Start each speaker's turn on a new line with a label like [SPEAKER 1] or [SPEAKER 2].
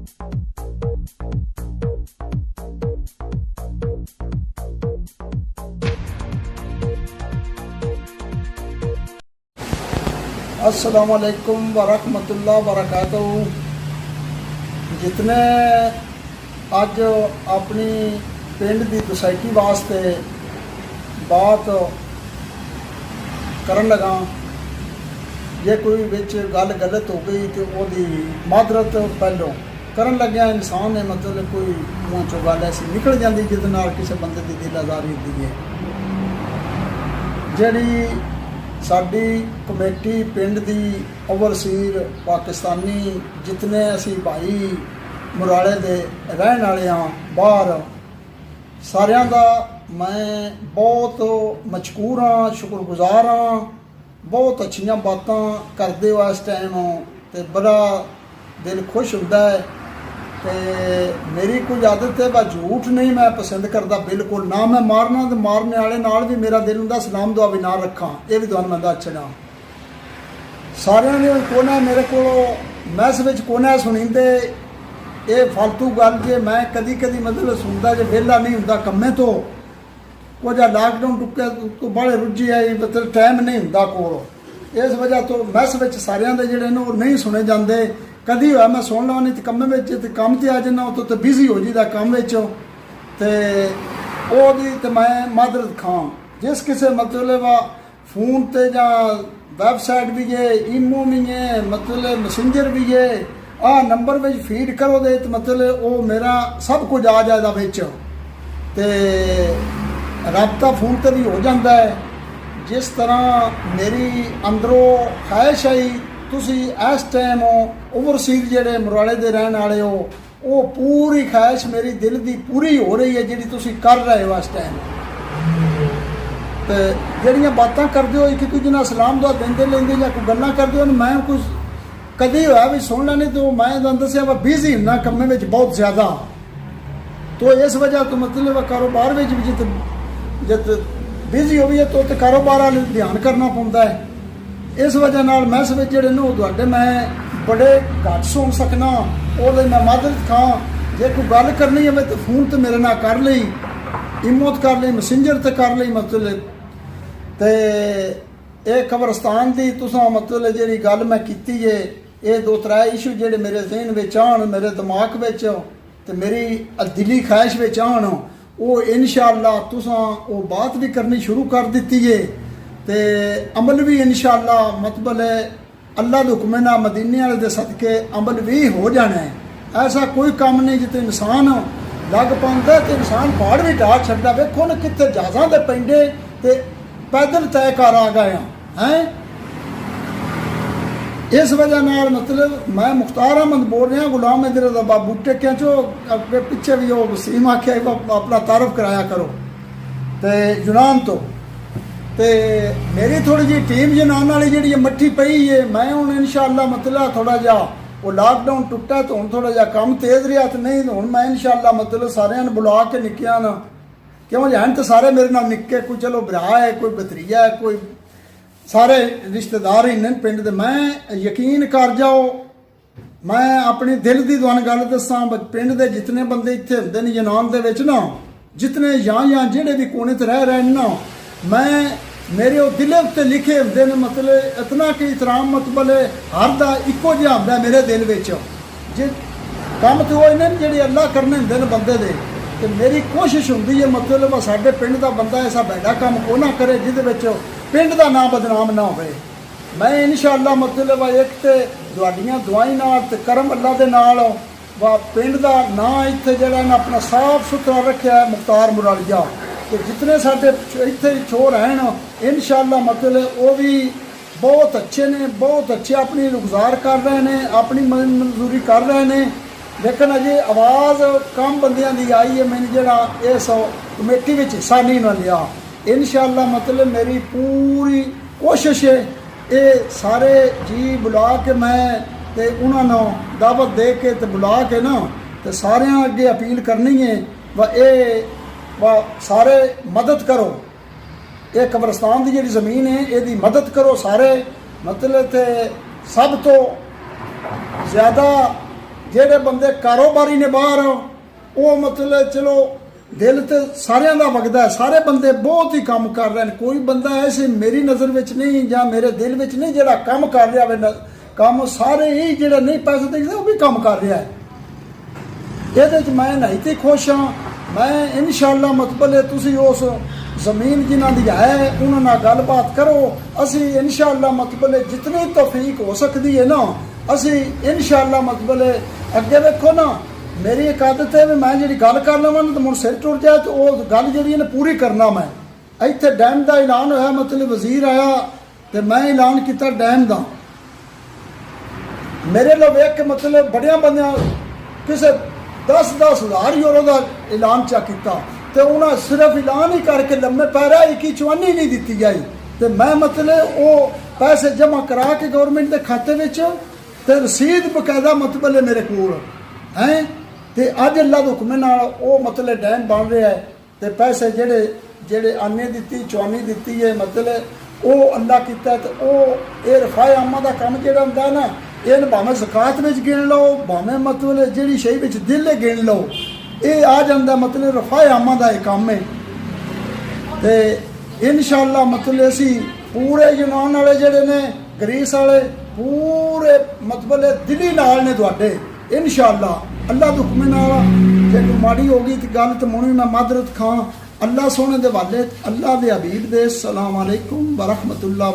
[SPEAKER 1] अस्सलामुअलैकुम वरहमतुल्लाह वबरकातुहू। जितने अज अपनी पिंड की सोसाइटी वास्ते बात करन लगा, जे कोई विच गल गलत हो गई तो वही मादरत पहलों करन लग्या इंसान है, मतलब कोई मूँह चो गल ऐसी निकल जाती जिद नाल किसी बंदे की दिल आज़ारी होती है। जिहड़ी साडी कमेटी पिंड की ओवरसीर पाकिस्तानी जितने असी भाई मुराले दे रहन वाले हाँ बाहर, सारियां दा मैं बहुत मशकूर हाँ, शुक्रगुजार हाँ। बहुत अच्छियां बातां करदे हो इस टाइम, तो बड़ा दिल खुश होंदा है। ते मेरी कोई आदत है वह झूठ नहीं मैं पसंद करता बिल्कुल ना, मैं मारना तो मारने वाले नाल भी मेरा दिल होंदा सलाम दुआ भी ना रखा, ये भी तुहानूं मैं दस छड़ा। सारियां ने कोने मेरे को मैस विच कोने सुनींदे ये फालतू गल जे मैं कदी कदी मतलब सुनता जे वेला नहीं हुंदा कम्मे तो कुछ लाकडाउन टुक्के तो बड़े रुझी आई, मतलब टाइम नहीं हुंदा कोल, इस वजह तो मैस विच सारियां दे जिहड़े ने वो नहीं सुने जाते। कदी होया मैं सुन लवां नहीं तो कम्मे विच ते कम ते आ जाना तो बिजी हो जाइदा कम विच, ते ओहदी ते मैं मादरत खां। जिस किसे मतलब फोन ते जां वैबसाइट भी है, ईमो भी है, मतलब मैसेंजर भी है, आ नंबर में फीड करो दे तो मतलब वो मेरा सब कुछ आ जाएगा विच, ते रबता फोन ते भी हो जाता है। जिस तरह मेरी अंदरों ख्वाहिश आई तुसी इस टाइम ओवरसीज जेडे मुराले दे रहने वाले हो, वो पूरी ख्वाहिश मेरी दिल की पूरी हो रही है जिहड़ी तुसी कर रहे हो इस टाइम। तो जड़ियाँ बातें करते हो एक दूजे नाल सलाम दुआ देंदे लेंदे या कोई गल्लां करते हो, मैं कुछ कदी होया भी सुनना नहीं तो मैं तुहानूं दस्सिया वा बिजी हुंदा कम्मे विच बहुत ज़्यादा, तो इस वजह तो मतलब कारोबार विच भी जित बिजी हो है तो कारोबार वाले ध्यान करना पौंदा है। इस वजह नाल मैस विच जिहड़े ने तुहाडे मैं बड़े घट सुन सकना, ओहदे मैं मदद खां। जे कोई गल करनी होवे तो फोन तो मेरे नाल कर लई, ईमो कर लई, मैसेंजर ते कर लई, मतलब ते ये कब्रस्तान की तुसां मतलब जिहड़ी गल मैं कीती है, ये दो त्रै इशू जिहड़े मेरे जहन विच आन, मेरे दिमाग विच ते मेरी दिली ख्वाहिश विच आन, वो इंशाअल्लाह तुसां वो बात भी करनी शुरू कर दी है, ते अमल भी इंशाअल्लाह मतलब अल्लाह के हुक्म ना मदीने वाले दे सदके अमल भी हो जाना है। ऐसा कोई काम नहीं जिते इंसान लग पाता तो इंसान पहाड़ भी ढा छड्डा। वेखो ना कितने जहाज़ां दे पेंडे ते पैदल तय कर आ गए हैं। इस वजह नाल मतलब मैं मुख्तार अहमद बोल रहा, गुलाम इधर बाबू टेकिया चो पिछे भी वो वसीम आख्या अपना तारफ कराया करो तो यूनान तो मेरी थोड़ी जी टीम यूनान वाली जी मट्ठी पई है। मैं हूँ इंशाअल्लाह मतलब थोड़ा जा वो लॉकडाउन टुटा तो हूँ थोड़ा जा कम तेज़ रहा तो नहीं हूँ मैं इंशाअल्लाह मतलब सारे बुला के निक्किया ना, क्यों जैन तो सारे मेरे नाल निक्के, कोई चलो भरा है, कोई भतरीजा है, कोई सारे रिश्तेदार ही ने पिंड दे। मैं यकीन कर जाओ मैं अपनी दिल की तुहानूं गल दसां, पिंड दे जितने बंदे इत्थे हुंदे ने यूनान दे विच ना, जितने या जिहड़े भी कोने ते रह रहे ना, मैं मेरे वो दिल उत्ते लिखे होंदे ने, मतलब इतना कि इतराम मतलब हर दा इक्को जिहा हुंदा मेरे दिल विच। जे कम तो वो इन्हें जिहड़े अल्लाह करने होंदे ने बंदे दे, ते मेरी कोशिश हुंदी है मतलब साडे पिंड दा बंदा ऐसा बैडा काम को ना करे जिहदे विच पिंड दा नाम बदनाम ना होवे। मैं इंशाअल्लाह मतलब एक तो तुहाडीआं दुआई नाल ते करम अल्लाह दे नाल वा पिंड दा नां इत्थे जिहड़ा ना अपना साफ सुथरा रखिया है मुख्तार मुरालिया, तो जितने साडे इत्थे छोर हैं इंशाअल्लाह मतलब वो भी बहुत अच्छे ने, बहुत अच्छे अपनी गुजार कर रहे हैं, अपनी मंजूरी कर रहे हैं। लेकिन अजे आवाज़ कम बंदियां दी आई है, मैंने जरा इस कमेटी में हिस्सा नहीं ना लिया। इंशाअल्लाह मतलब मेरी पूरी कोशिश है ये सारे जी बुला के मैं ते उन्होंने दावत दे के ते बुला के ना ते सारे अगे अपील करनी है व सारे मदद करो। ये कब्रस्तान की जी ज़मीन है ये मदद करो सारे, मतलब ते सब तो ज़्यादा ਜਿਹੜੇ ਬੰਦੇ ਕਾਰੋਬਾਰੀ ਨੇ ਬਾਹਰ, ਉਹ ਮਤਲਬ ਚਲੋ ਦਿਲ ਤੇ ਸਾਰਿਆਂ ਦਾ ਵਗਦਾ ਹੈ, ਸਾਰੇ ਬੰਦੇ ਬਹੁਤ ਹੀ ਕੰਮ ਕਰ ਰਹੇ ਨੇ। ਕੋਈ ਬੰਦਾ ਐਸੇ ਮੇਰੀ ਨਜ਼ਰ ਵਿੱਚ ਨਹੀਂ ਜਾਂ ਮੇਰੇ ਦਿਲ ਵਿੱਚ ਨਹੀਂ ਜਿਹੜਾ ਕੰਮ ਕਰ ਰਿਹਾ ਹੋਵੇ। ਕੰਮ ਸਾਰੇ ਹੀ ਜਿਹੜਾ ਨਹੀਂ ਪੈਸੇ ਦੇਖਦੇ ਉਹ ਵੀ ਕੰਮ ਕਰ ਰਿਹਾ ਹੈ। ਇਹਦੇ 'ਚ ਮੈਂ ਨਹੀਂ ਤੇ ਖੁਸ਼ ਹਾਂ। ਮੈਂ ਇਨਸ਼ਾਅੱਲਾ ਮਤਲਬ ਤੁਸੀਂ ਉਸ ਜ਼ਮੀਨ ਜਿਨ੍ਹਾਂ ਦੀ ਹੈ ਉਹਨਾਂ ਨਾਲ ਗੱਲਬਾਤ ਕਰੋ। ਅਸੀਂ ਇਨਸ਼ਾਅੱਲਾ ਮਤਲਬ ਜਿਤਨੀ ਤੌਫੀਕ ਹੋ ਸਕਦੀ ਹੈ ਨਾ, ਅਸੀਂ ਇਨਸ਼ਾਅੱਲਾ ਮਤਲਬ ਅੱਗੇ ਵੇਖੋ ਨਾ, ਮੇਰੀ ਇੱਕ ਆਦਤ ਹੈ ਵੀ ਮੈਂ ਜਿਹੜੀ ਗੱਲ ਕਰ ਲਵਾਂ ਤਾਂ ਮੁੜ ਸਿਰ ਟੁੱਟ ਜਾਏ, ਤਾਂ ਉਹ ਗੱਲ ਜਿਹੜੀ ਇਹਨੇ ਪੂਰੀ ਕਰਨਾ। ਮੈਂ ਇੱਥੇ ਡੈਮ ਦਾ ਐਲਾਨ ਹੋਇਆ, ਮਤਲਬ ਵਜ਼ੀਰ ਆਇਆ ਤੇ ਮੈਂ ਐਲਾਨ ਕੀਤਾ ਡੈਮ ਦਾ। ਮੇਰੇ ਲੋ ਵੇਖ ਕੇ ਮਤਲਬ ਬੜਿਆਂ ਬੰਦਿਆਂ ਕਿਸੇ 10-10 ਹਜ਼ਾਰ ਯੂਰੋ ਦਾ ਐਲਾਨ ਚਾ ਕੀਤਾ, ਤੇ ਉਹਨਾਂ ਸਿਰਫ ਐਲਾਨ ਹੀ ਕਰਕੇ ਲੰਮੇ ਪੈਰਾ ਇੱਕ ਚਵਾਨੀ ਨਹੀਂ ਦਿੱਤੀ ਗਈ। ਤੇ ਮੈਂ ਮਤਲਬ ਉਹ ਪੈਸੇ ਜਮ੍ਹਾਂ ਕਰਾ ਕੇ ਗਵਰਨਮੈਂਟ ਦੇ ਖਾਤੇ ਵਿੱਚ, ਤੇ ਰਸੀਦ ਬਕਾਇਦਾ ਮਤਲਬ ਮੇਰੇ ਕੋਲ ਹੈ। ਤੇ ਅੱਜ ਅੱਲਾ ਦੇ ਹੁਕਮ ਨਾਲ ਉਹ ਮਤਲਬ ਡੈਮ ਬਣ ਰਿਹਾ ਹੈ। ਤੇ ਪੈਸੇ ਜਿਹੜੇ ਆਨੇ ਦਿੱਤੀ ਚਵਾਨੀ ਦਿੱਤੀ ਹੈ ਮਤਲਬ ਉਹ ਅੱਲਾ ਕੀਤਾ। ਤੇ ਉਹ ਇਹ ਰਫਾਏ ਆਮਾ ਦਾ ਕੰਮ ਜਿਹੜਾ ਹੁੰਦਾ ਨਾ, ਇਹਨ ਭਾਵੇਂ ਜ਼ਕਾਤ ਵਿੱਚ ਗਿਣ ਲਓ, ਭਾਵੇਂ ਮਤਲਬ ਜਿਹੜੀ ਸ਼ੈ ਵਿੱਚ ਦਿਲ ਗਿਣ ਲਓ, ਇਹ ਆ ਜਾਂਦਾ ਮਤਲਬ ਰਫਾਏ ਆਮਾ ਦਾ ਇਹ ਕੰਮ ਹੈ। ਤੇ ਇਨਸ਼ਾਅੱਲਾ ਮਤਲਬ ਅਸੀਂ ਪੂਰੇ ਯੂਨਾਨ ਵਾਲੇ ਜਿਹੜੇ ਨੇ, ਗਰੀਸ ਵਾਲੇ, ਪੂਰੇ ਮਤਲਬ ਦਿਲੀ ਨਾਲ ਨੇ ਤੁਹਾਡੇ ਇਨਸ਼ਾਅੱਲਾ ਅੱਲਾ ਦੇ ਹੁਕਮ ਨਾਲ। ਜੇ ਕੋਈ ਮਾੜੀ ਹੋ ਗਈ ਤੇ ਗੱਲ ਤੇ ਮੁਣੀ ਮੈਂ ਮਾਦਰਤ ਖਾਂ। ਅੱਲਾ ਸੋਹਣੇ ਦੇ ਵਾਲੇ, ਅੱਲਾ ਦੇ ਹਬੀਬ ਦੇ। ਸਲਾਮ ਅਲੈकुम व रहमतुल्लाह।